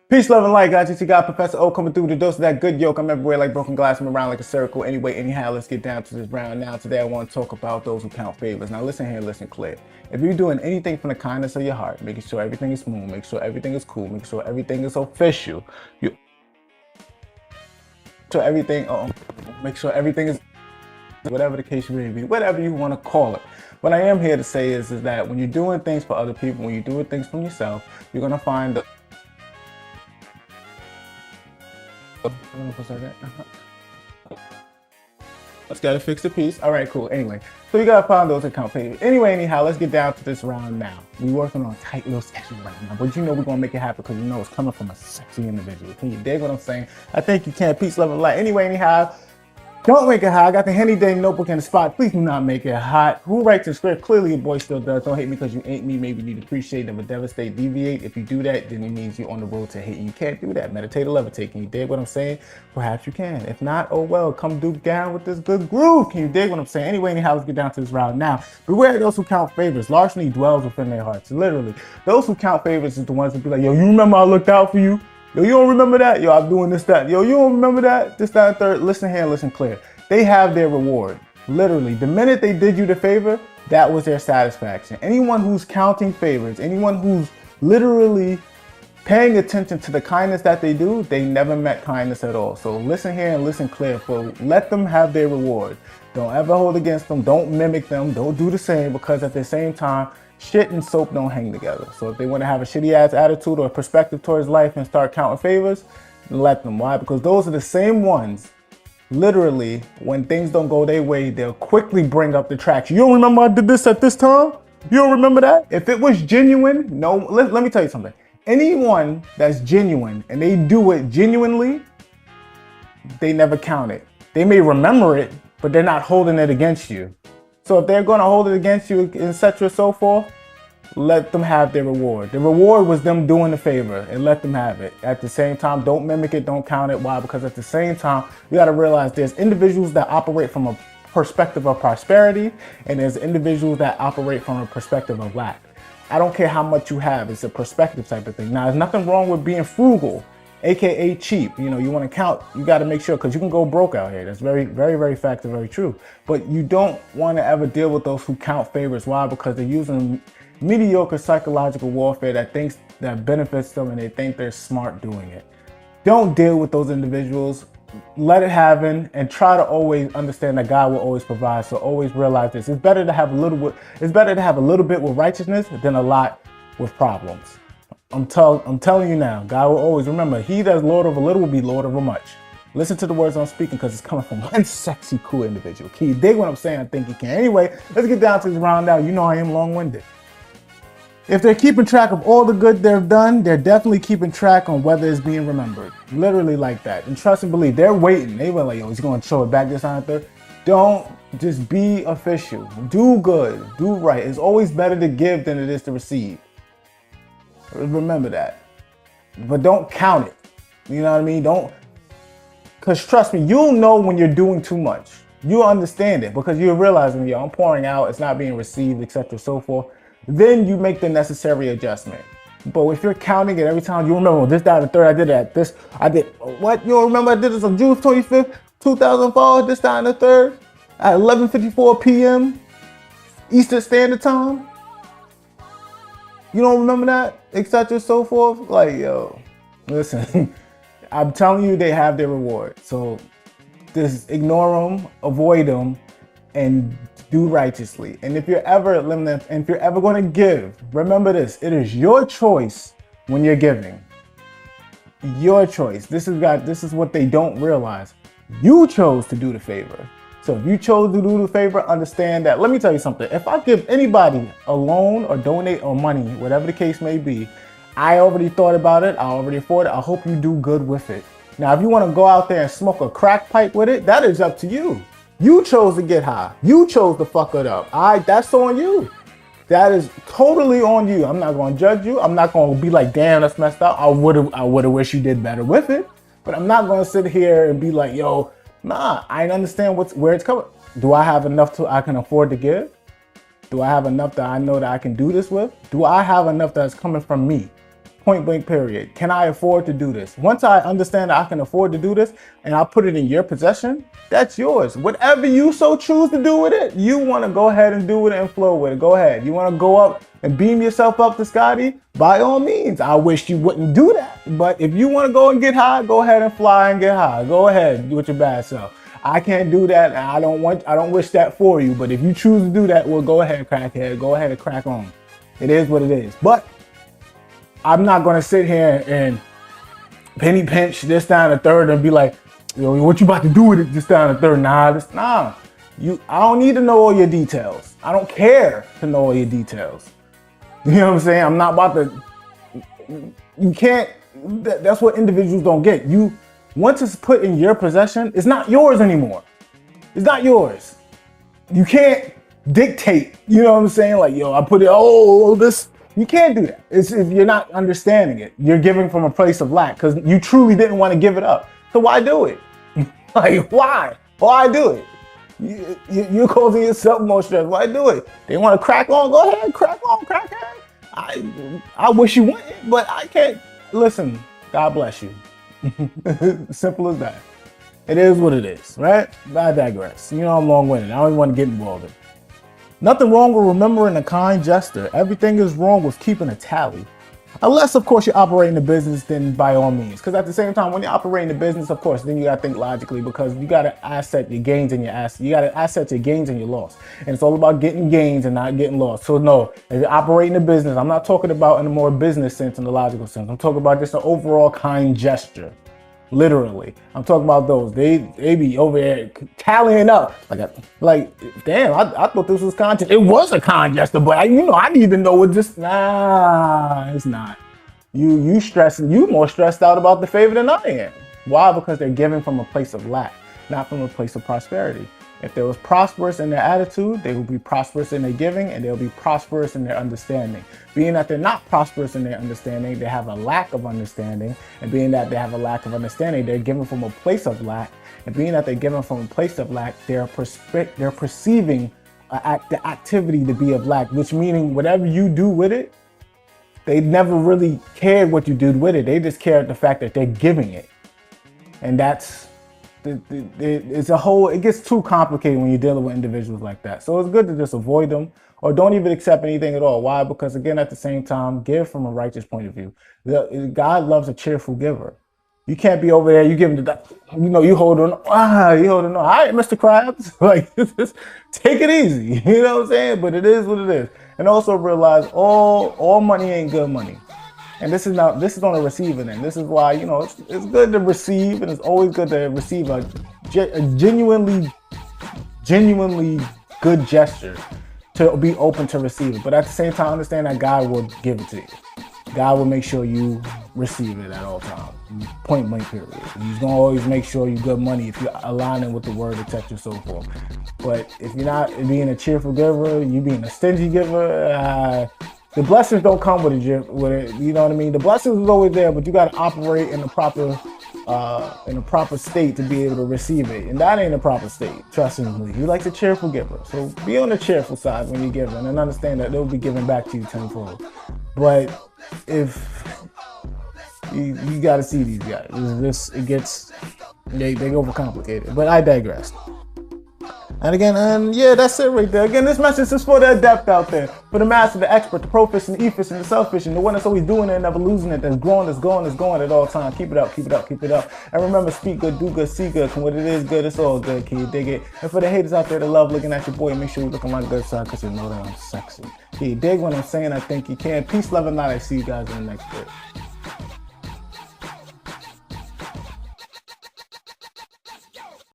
Peace, love, and light, guys. It's your guy, Professor O, coming through with a dose of that good yolk. I'm everywhere like broken glass. I'm around like a circle. Anyway, anyhow, let's get down to this round. Now, today I want to talk about those who count favors. Now, listen here, listen clear. If you're doing anything from the kindness of your heart, making sure everything is smooth, make sure everything is cool, make sure everything is official, make sure everything is whatever the case may be, whatever you want to call it. What I am here to say is that when you're doing things for other people, when you're doing things for yourself, you're gonna find the Let's gotta fix the piece. All right, cool. Anyway, so you gotta find those account favors. Anyway, anyhow, let's get down to this round now. We're working on a tight little session right now, but you know we're gonna make it happen because you know it's coming from a sexy individual. Can you dig what I'm saying? I think you can. Peace, love, and light. Anyway, anyhow, don't make it hot. I got the handy dandy notebook in the spot. Please do not make it hot. Who writes the script? Clearly your boy still does. Don't hate me because you ain't me. Maybe you need to appreciate, never devastate, deviate. If you do that, then it means you're on the road to hate. You can't do that. Meditate or levitate. Can you dig what I'm saying? Perhaps you can. If not, oh well. Come duke down with this good groove. Can you dig what I'm saying? Anyway, anyhow, let's get down to this round now. Beware those who count favors. Largely dwells within their hearts. Literally. Those who count favors is the ones that be like, yo, you remember I looked out for you? Yo, you don't remember that? Yo, I'm doing this, that. Yo, you don't remember that? This, that, and third. Listen here, listen clear. They have their reward. Literally, the minute they did you the favor, that was their satisfaction. Anyone who's counting favors, anyone who's literally paying attention to the kindness that they do, they never met kindness at all. So listen here and listen clear, folks. Let them have their reward. Don't ever hold against them. Don't mimic them. Don't do the same, because at the same time, shit and soap don't hang together. So if they want to have a shitty ass attitude or perspective towards life and start counting favors, let them. Why? Because those are the same ones. Literally, when things don't go their way, they'll quickly bring up the tracks. You don't remember I did this at this time? You don't remember that? If it was genuine, no, let me tell you something. Anyone that's genuine and they do it genuinely, they never count it. They may remember it, but they're not holding it against you. So if they're gonna hold it against you, etc. so forth, let them have their reward. The reward was them doing the favor, and let them have it. At the same time, don't mimic it, don't count it. Why? Because at the same time, you gotta realize there's individuals that operate from a perspective of prosperity, and there's individuals that operate from a perspective of lack. I don't care how much you have, it's a perspective type of thing. Now, there's nothing wrong with being frugal, AKA cheap. You know, you wanna count, you gotta make sure, because you can go broke out here. That's very, very, very fact and very true. But you don't wanna ever deal with those who count favors. Why? Because they're using mediocre psychological warfare that benefits them, and they think they're smart doing it. Don't deal with those individuals. Let it happen, and try to always understand that God will always provide. So always realize this. It's better to have a little bit with righteousness than a lot with problems. I'm telling you now, God will always remember, he that's Lord over little will be Lord over much. Listen to the words I'm speaking, because it's coming from one sexy, cool individual. Can you dig what I'm saying? I think you can. Anyway, let's get down to this round now. You know I am long-winded. If they're keeping track of all the good they've done, they're definitely keeping track on whether it's being remembered. Literally like that. And trust and believe, they're waiting. They were like, yo, he's going to show it back this time and third. Don't just be official. Do good. Do right. It's always better to give than it is to receive. Remember that. But don't count it. You know what I mean? Don't. Because trust me, you'll know when you're doing too much. You'll understand it because you're realizing, yo, I'm pouring out, it's not being received, etc. so forth. Then you make the necessary adjustment. But if you're counting it every time, you remember, this, that, and the third, I did that. This, I did, what? You don't remember I did this on June 25th, 2004, this, that, and the third, at 11:54 p.m. Eastern Standard Time? You don't remember that, etc. so forth? Like, yo, listen, I'm telling you, they have their reward. So just ignore them, avoid them, and do righteously. And if you're ever going to give, remember this, it is your choice when you're giving. Your choice. This is what they don't realize. You chose to do the favor. So if you chose to do the favor, understand that. Let me tell you something. If I give anybody a loan or donate or money, whatever the case may be, I already thought about it. I already afford it. I hope you do good with it. Now, if you want to go out there and smoke a crack pipe with it, that is up to you. You chose to get high. You chose to fuck it up. That's on you. That is totally on you. I'm not going to judge you. I'm not going to be like, damn, that's messed up. I would have wished you did better with it. But I'm not going to sit here and be like, yo, nah, I understand where it's coming. Do I have enough I can afford to give? Do I have enough that I know that I can do this with? Do I have enough that's coming from me? Point blank period. Can I afford to do this? Once I understand that I can afford to do this and I put it in your possession, that's yours. Whatever you so choose to do with it, you want to go ahead and do with it and flow with it. Go ahead. You want to go up and beam yourself up to Scotty? By all means. I wish you wouldn't do that. But if you want to go and get high, go ahead and fly and get high. Go ahead with your bad self. I can't do that, and I don't wish that for you. But if you choose to do that, well, go ahead, crackhead. Go ahead and crack on. It is what it is. But I'm not gonna sit here and penny pinch this down the third and be like, yo, what you about to do with it this down the third? Nah. I don't need to know all your details. I don't care to know all your details. You know what I'm saying? I'm not about to. You can't. That's what individuals don't get. Once it's put in your possession, it's not yours anymore. It's not yours. You can't dictate, you know what I'm saying? Like, yo, I put it, this. You can't do that. It's if you're not understanding it. You're giving from a place of lack because you truly didn't want to give it up. So why do it? Like, why? Why do it? You're causing yourself more stress. Why do it? They want to crack on? Go ahead, crack on, crackhead. I wish you wouldn't, but I can't. Listen, God bless you. Simple as that. It is what it is, right? I digress. You know I'm long-winded. I don't even want to get involved in it. Nothing wrong with remembering a kind gesture. Everything is wrong with keeping a tally. Unless, of course, you're operating a business, then by all means. Because at the same time, when you're operating a business, of course, then you got to think logically because you got to asset your gains and your assets. You got to asset your gains and your loss. And it's all about getting gains and not getting lost. So no, if you're operating a business, I'm not talking about in a more business sense, in the logical sense. I'm talking about just an overall kind gesture. Literally, I'm talking about those. They be over there tallying up. Damn, I thought this was content. It was a con gesture, but I need to know what this. Nah, it's not. You stressing. You more stressed out about the favor than I am. Why? Because they're giving from a place of lack, not from a place of prosperity. If they was prosperous in their attitude, they will be prosperous in their giving, and they'll be prosperous in their understanding. Being that they're not prosperous in their understanding, they have a lack of understanding. And being that they have a lack of understanding, they're given from a place of lack. And being that they're given from a place of lack, they're perceiving the activity to be of lack, which meaning whatever you do with it, they never really cared what you did with it. They just cared the fact that they're giving it. And that's... it gets too complicated when you're dealing with individuals like that. So it's good to just avoid them or don't even accept anything at all. Why? Because again, at the same time, give from a righteous point of view. God loves a cheerful giver. You can't be over there, you give him you holding on. All right, Mr. Krabs, like, just take it easy. You know what I'm saying? But it is what it is. And also realize all money ain't good money. And this is on the receiving end. This is why, it's good to receive, and it's always good to receive a genuinely good gesture, to be open to receive it. But at the same time, understand that God will give it to you. God will make sure you receive it at all times. Point blank period. He's gonna always make sure you good money if you're aligning with the word, etc. and so forth. But if you're not being a cheerful giver, you being a stingy giver, the blessings don't come with it, you know what I mean? The blessings is always there, but you got to operate in a proper state to be able to receive it. And that ain't a proper state, trust me. You like the cheerful giver. So be on the cheerful side when you're giving and understand that they'll be giving back to you tenfold. But if you got to see these guys, they overcomplicate it. But I digress. And again, that's it right there. Again, this message is for the adept out there, for the master, the expert, the proficient, the efficient, the self-efficient, the one that's always doing it and never losing it, that's growing, that's going at all times. Keep it up, keep it up, keep it up. And remember, speak good, do good, see good. When it is good, it's all good, kid. Dig it. And for the haters out there that love looking at your boy, make sure you look on my good side because you know that I'm sexy. Dig what I'm saying. I think you can. Peace, love, and light. I see you guys in the next bit.